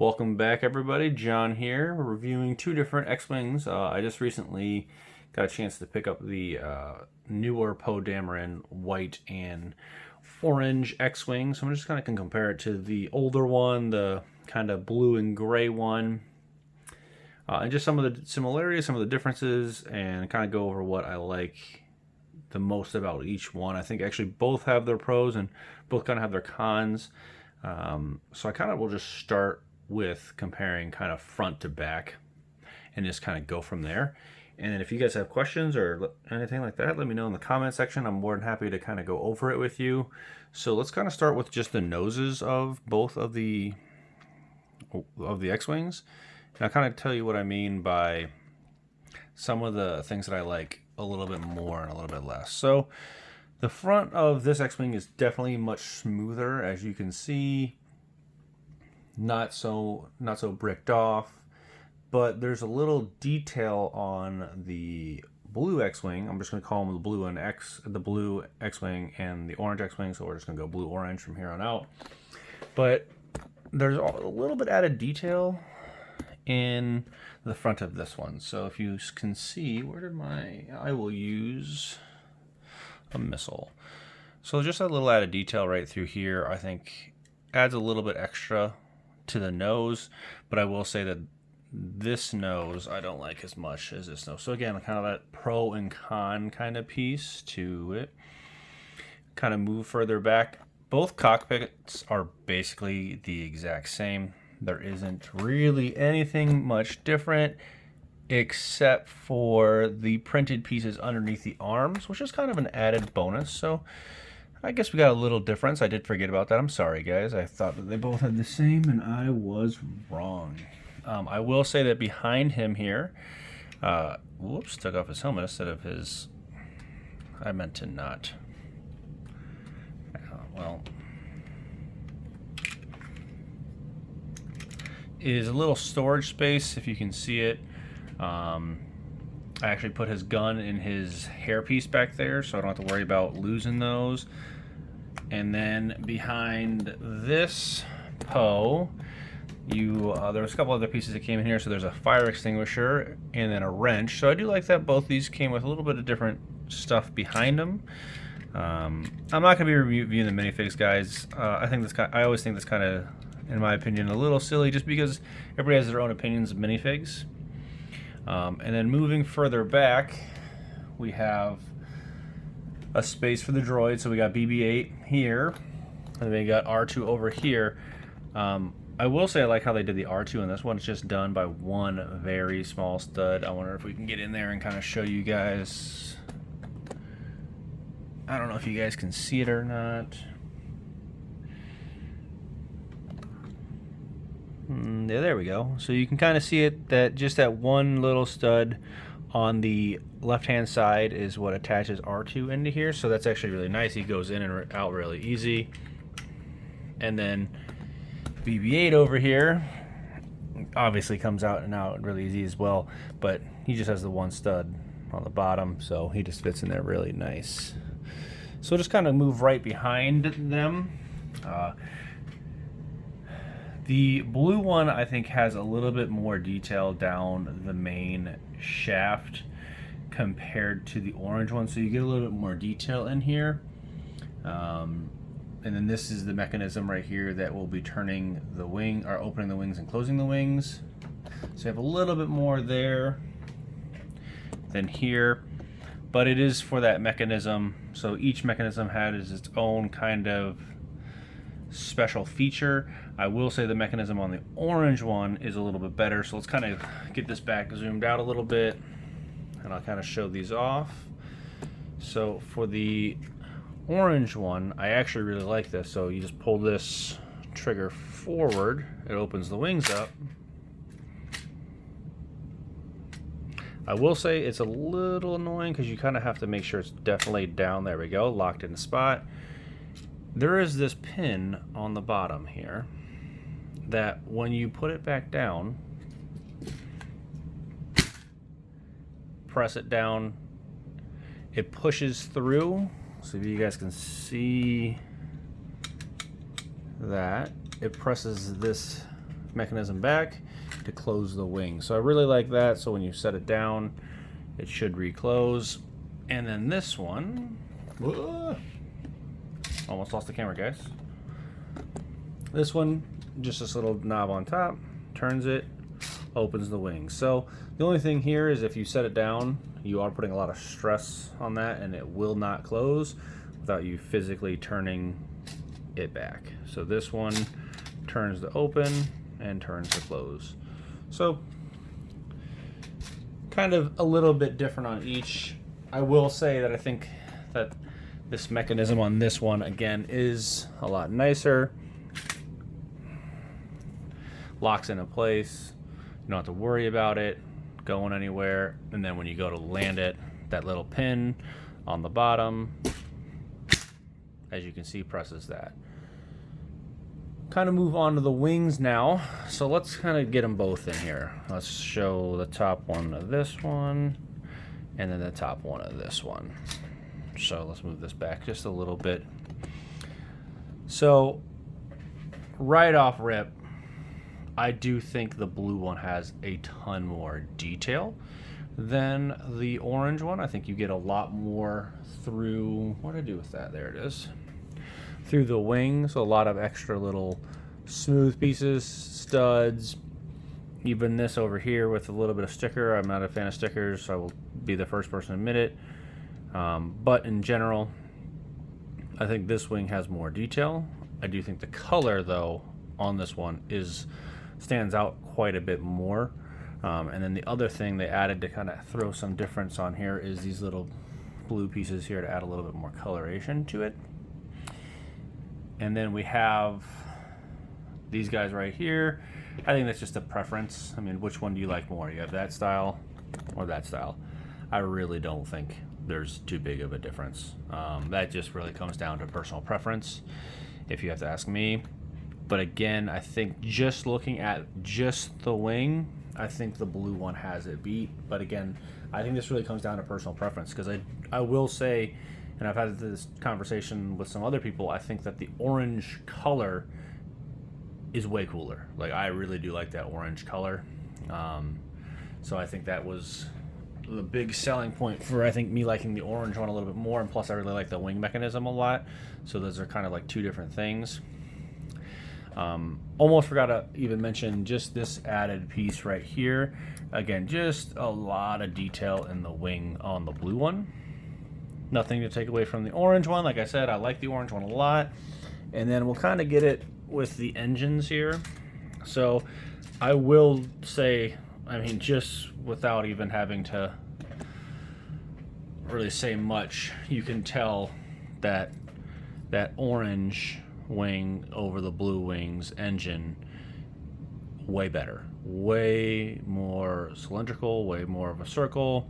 Welcome back, everybody. John here. We're reviewing two different X-Wings. I just recently got a chance to pick up the newer Poe Dameron white and orange X-Wing. So I'm just kind of can compare it to the older one, the kind of blue and gray one. And just some of the similarities, some of the differences, and kind of go over what I like the most about each one. I think actually both have their pros and both kind of have their cons. So I kind of will just start with comparing kind of front to back and just kind of go from there. And then if you guys have questions or anything like that, let me know in the comment section. I'm more than happy to kind of go over it with you. So let's kind of start with just the noses of both of the X-Wings. And I'll kind of tell you what I mean by some of the things that I like a little bit more and a little bit less. So the front of this X-Wing is definitely much smoother, as you can see. Not so bricked off, but there's a little detail on the blue X-Wing. I'm just going to call them the blue X-Wing and the orange X-Wing. So we're just going to go blue orange from here on out. But there's a little bit added detail in the front of this one. So if you can see, I will use a missile. So just a little added detail right through here, I think adds a little bit extra to the nose, but I will say that this nose I don't like as much as this nose. So again, kind of that pro and con kind of piece to it. Kind of move further back. Both cockpits are basically the exact same. There isn't really anything much different except for the printed pieces underneath the arms, which is kind of an added bonus. So I guess we got a little difference. I did forget about that. I'm sorry, guys. I thought that they both had the same, and I was wrong. I will say that behind him here, whoops, took off his helmet instead of his. I meant to not. Well, is a little storage space, if you can see it. I actually put his gun in his hairpiece back there, so I don't have to worry about losing those. And then behind this Poe, there's a couple other pieces that came in here. So there's a fire extinguisher and then a wrench. So I do like that both these came with a little bit of different stuff behind them. I'm not going to be reviewing the minifigs, guys. I always think that's kind of, in my opinion, a little silly, just because everybody has their own opinions of minifigs. And then moving further back, we have a space for the droid. So we got BB-8 here, and then we got R2 over here. I will say I like how they did the R2 in this one. It's just done by one very small stud. I wonder if we can get in there and kind of show you guys. I don't know if you guys can see it or not. Yeah, there we go. So you can kind of see it, that just that one little stud on the left hand side is what attaches R2 into here. So that's actually really nice. He goes in and out really easy. And then BB-8 over here obviously comes out and out really easy as well, but he just has the one stud on the bottom, so he just fits in there really nice. So just kind of move right behind them. The blue one, I think, has a little bit more detail down the main shaft compared to the orange one, so you get a little bit more detail in here. And then this is the mechanism right here that will be turning the wing, or opening the wings and closing the wings. So you have a little bit more there than here, but it is for that mechanism. So each mechanism has its own kind of special feature. I will say the mechanism on the orange one is a little bit better. So let's kind of get this back zoomed out a little bit, and I'll kind of show these off. So for the orange one, I actually really like this. So you just pull this trigger forward, it opens the wings up. I will say it's a little annoying because you kind of have to make sure it's definitely down. There we go, locked in the spot. There is this pin on the bottom here that when you put it back down, press it down, it pushes through. So if you guys can see that, it presses this mechanism back to close the wing. So I really like that. So when you set it down, it should reclose. And then this one, almost lost the camera, guys. This one, just this little knob on top, turns it, opens the wing. So the only thing here is if you set it down, you are putting a lot of stress on that, and it will not close without you physically turning it back. So this one turns to open and turns to close. So kind of a little bit different on each. I will say that I think that this mechanism on this one, again, is a lot nicer. Locks into place. You don't have to worry about it going anywhere. And then when you go to land it, that little pin on the bottom, as you can see, presses that. Kind of move on to the wings now. So let's kind of get them both in here. Let's show the top one of this one and then the top one of this one. So let's move this back just a little bit. So right off rip, I do think the blue one has a ton more detail than the orange one. I think you get a lot more through, what did I do with that? There it is. Through the wings, a lot of extra little smooth pieces, studs, even this over here with a little bit of sticker. I'm not a fan of stickers, so I will be the first person to admit it. But in general, I think this wing has more detail. I do think the color, though, on this one stands out quite a bit more. And then the other thing they added to kind of throw some difference on here is these little blue pieces here to add a little bit more coloration to it. And then we have these guys right here. I think that's just a preference. I mean, which one do you like more? You have that style or that style? I really don't think there's too big of a difference. That just really comes down to personal preference, if you have to ask me. But again, I think just looking at just the wing, I think the blue one has it beat. But again, I think this really comes down to personal preference, because I will say, and I've had this conversation with some other people, I think that the orange color is way cooler. Like, I really do like that orange color. So I think that was the big selling point for, I think, me liking the orange one a little bit more. And plus, I really like the wing mechanism a lot. So those are kind of like two different things. Almost forgot to even mention just this added piece right here. Again, just a lot of detail in the wing on the blue one. Nothing to take away from the orange one. Like I said, I like the orange one a lot. And then we'll kind of get it with the engines here. So I will say, I mean, just without even having to really say much, you can tell that that orange wing over the blue wings engine, way better. Way more cylindrical, way more of a circle.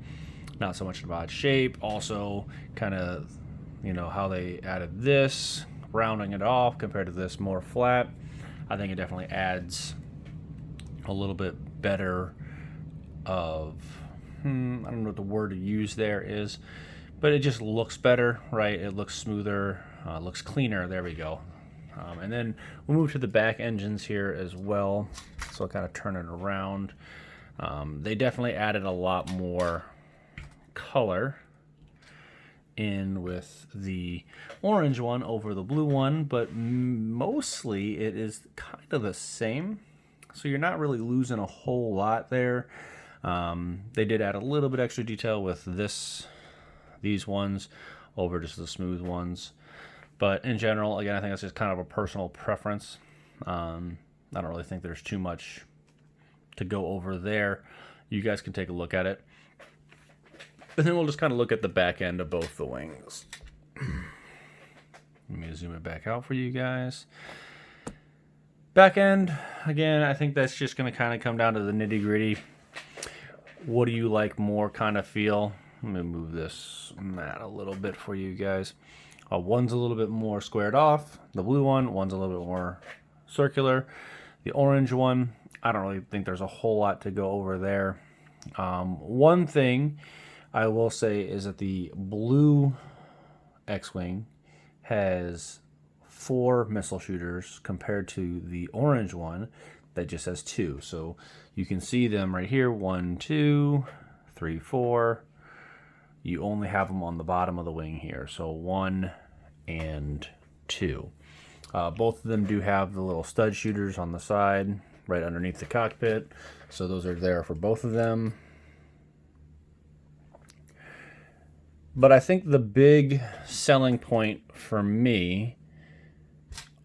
Not so much about shape. Also, kind of, you know, how they added this, rounding it off compared to this more flat. I think it definitely adds a little bit better of, I don't know what the word to use there is, but it just looks better, right? It looks smoother, looks cleaner. There we go. And then we'll move to the back engines here as well. So I'll kind of turn it around. They definitely added a lot more color in with the orange one over the blue one, but mostly it is kind of the same. So you're not really losing a whole lot there. They did add a little bit extra detail with these ones over just the smooth ones. But in general, again, I think that's just kind of a personal preference. I don't really think there's too much to go over there. You guys can take a look at it. But then we'll just kind of look at the back end of both the wings. Let me zoom it back out for you guys. Back end, again, I think that's just going to kind of come down to the nitty gritty. What do you like more kind of feel? Let me move this mat a little bit for you guys. One's a little bit more squared off. The blue one's a little bit more circular. The orange one, I don't really think there's a whole lot to go over there. One thing I will say is that the blue X-Wing has 4 missile shooters compared to the orange one that just says 2. So you can see them right here, 1, 2, 3, 4. You only have them on the bottom of the wing here, so 1 and 2. Both of them do have the little stud shooters on the side, right underneath the cockpit. So those are there for both of them. But I think the big selling point for me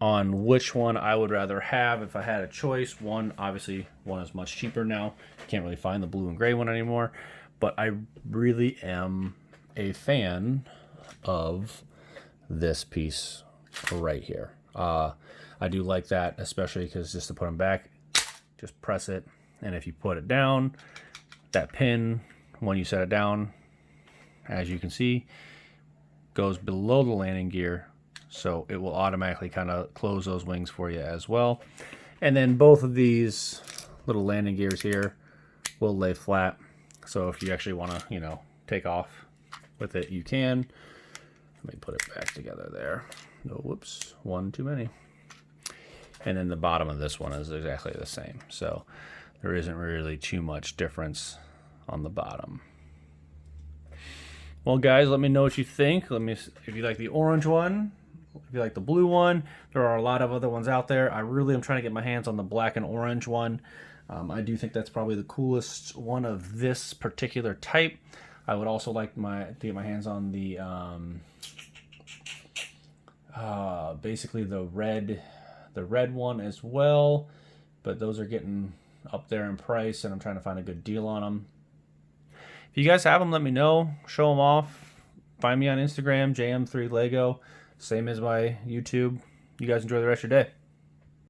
on which one I would rather have if I had a choice, obviously one is much cheaper now. Can't really find the blue and gray one anymore. But I really am a fan of this piece right here. I do like that, especially because just to put them back, just press it. And if you put it down, that pin, when you set it down, as you can see, goes below the landing gear. So it will automatically kind of close those wings for you as well. And then both of these little landing gears here will lay flat. So if you actually want to, you know, take off with it, you can. Let me put it back together there. No, whoops, one too many. And then the bottom of this one is exactly the same. So there isn't really too much difference on the bottom. Well, guys, let me know what you think. If you like the orange one, if you like the blue one. There are a lot of other ones out there. I really am trying to get my hands on the black and orange one. I do think that's probably the coolest one of this particular type. I would also like to get my hands on the basically the red one as well. But those are getting up there in price, and I'm trying to find a good deal on them. If you guys have them, let me know. Show them off. Find me on Instagram, JM3Lego. Same as my YouTube. You guys enjoy the rest of your day.